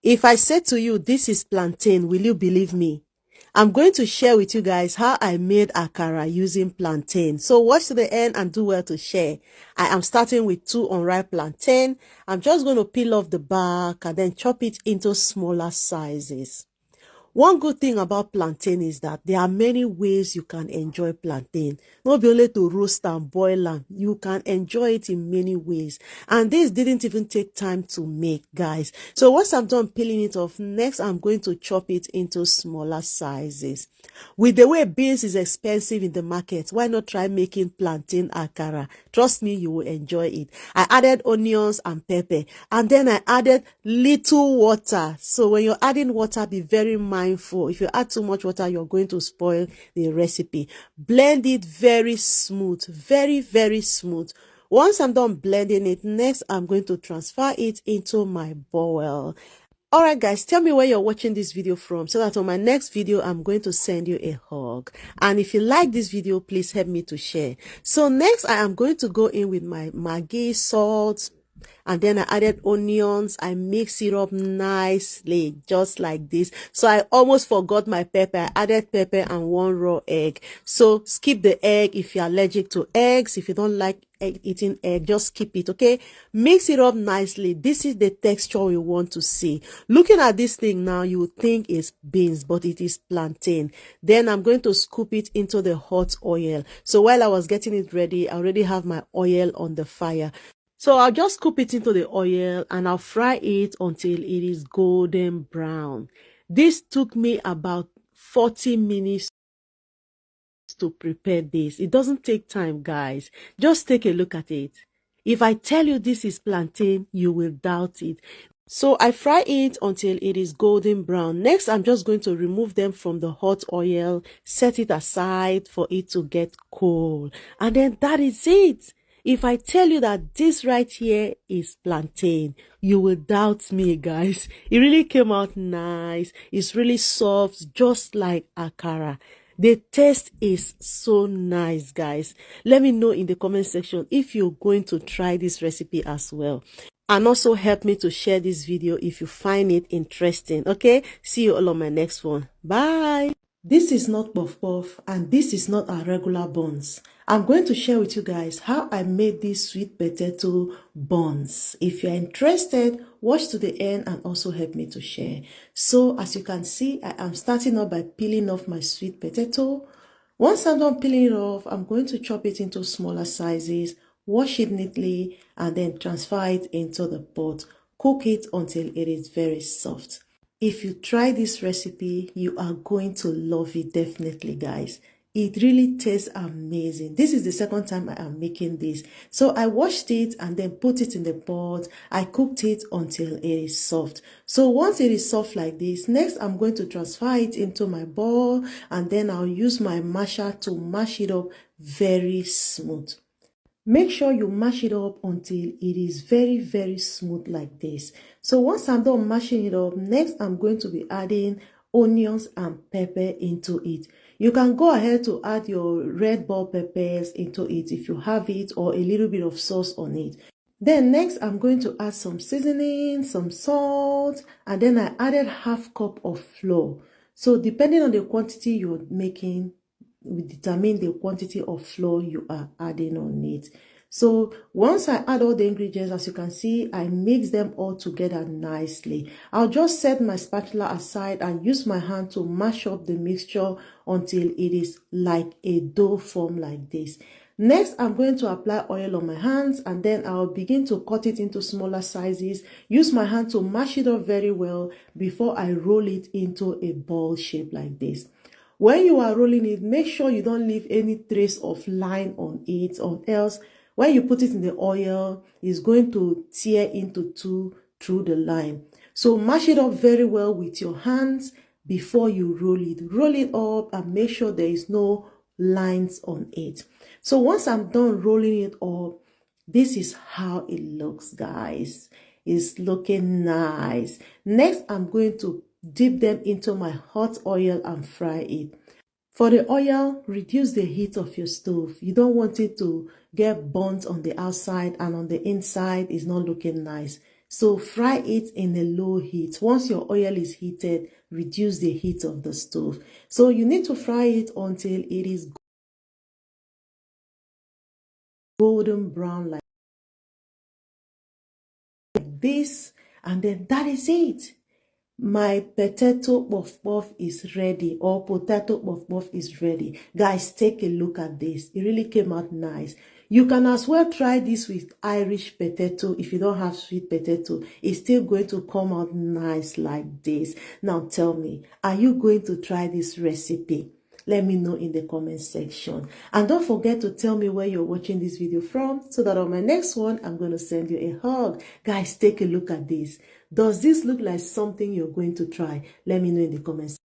If I say to you, this is plantain, will you believe me? I'm going to share with you guys how I made akara using plantain. So watch to the end and do well to share. I am starting with 2 unripe plantain. I'm just going to peel off the back and then chop it into smaller sizes. One good thing about plantain is that there are many ways you can enjoy plantain. Not be only to roast and boil them. You can enjoy it in many ways. And this didn't even take time to make, guys. So once I'm done peeling it off, next I'm going to chop it into smaller sizes. With the way beans is expensive in the market, why not try making plantain akara? Trust me, you will enjoy it. I added onions and pepper, and then I added little water. So when you're adding water, be very mindful. If you add too much water, you're going to spoil the recipe. Blend it very smooth, very, very smooth. Once I'm done blending it, next I'm going to transfer it into my bowl. Alright guys, tell me where you're watching this video from so that on my next video, I'm going to send you a hug. And if you like this video, please help me to share. So next, I am going to go in with my Maggi, salt, and then I added onions. I mix it up nicely, just like this. So I almost forgot my pepper. I added pepper and 1 raw egg. So skip the egg if you're allergic to eggs. If you don't like eating egg, just skip it, okay? Mix it up nicely. This is the texture we want to see. Looking at this thing now, you would think it's beans, but it is plantain. Then I'm going to scoop it into the hot oil. So while I was getting it ready, I already have my oil on the fire. So I'll just scoop it into the oil and I'll fry it until it is golden brown. This took me about 40 minutes to prepare this. It doesn't take time, guys. Just take a look at it. If I tell you this is plantain, you will doubt it. So I fry it until it is golden brown. Next, I'm just going to remove them from the hot oil, set it aside for it to get cold. And then that is it. If I tell you that this right here is plantain, you will doubt me, guys. It really came out nice. It's really soft, just like akara. The taste is so nice, guys. Let me know in the comment section if you're going to try this recipe as well. And also help me to share this video if you find it interesting, okay? See you all on my next one. Bye! This is not puff puff and this is not our regular buns. I'm going to share with you guys how I made these sweet potato buns. If you're interested, watch to the end and also help me to share. So as you can see, I am starting off by peeling off my sweet potato. Once I'm done peeling it off, I'm going to chop it into smaller sizes, wash it neatly, and then transfer it into the pot. Cook it until it is very soft. If you try this recipe, you are going to love it definitely, guys. It really tastes amazing. This is the second time I am making this. So I washed it and then put it in the pot. I cooked it until it is soft. So once it is soft like this, next I'm going to transfer it into my bowl and then I'll use my masher to mash it up very smooth. Make sure you mash it up until it is very, very smooth like this. So once I'm done mashing it up, next I'm going to be adding onions and pepper into it. You can go ahead to add your red bell peppers into it if you have it, or a little bit of sauce on it. Then next I'm going to add some seasoning, some salt, and then I added ½ cup of flour. So depending on the quantity you're making, will determine the quantity of flour you are adding on it. So once I add all the ingredients, as you can see, I mix them all together nicely. I'll just set my spatula aside and use my hand to mash up the mixture until it is like a dough form like this. Next, I'm going to apply oil on my hands and then I'll begin to cut it into smaller sizes. Use my hand to mash it up very well before I roll it into a ball shape like this. When you are rolling it, make sure you don't leave any trace of line on it, or else when you put it in the oil, it's going to tear into two through the line. So mash it up very well with your hands before you roll it. Roll it up and make sure there is no lines on it. So once I'm done rolling it up, this is how it looks, guys. It's looking nice. Next, I'm going to dip them into my hot oil and fry it. For the oil, reduce the heat of your stove. You don't want it to get burnt on the outside and on the inside is not looking nice. So fry it in a low heat. Once your oil is heated, reduce the heat of the stove. So you need to fry it until it is golden brown like this, and then that is it. My potato puff puff is ready, or potato puff puff is ready. Guys, take a look at this. It really came out nice. You can as well try this with Irish potato. If you don't have sweet potato, it's still going to come out nice like this. Now tell me, are you going to try this recipe? Let me know in the comment section. And don't forget to tell me where you're watching this video from, so that on my next one, I'm going to send you a hug. Guys, take a look at this. Does this look like something you're going to try? Let me know in the comments.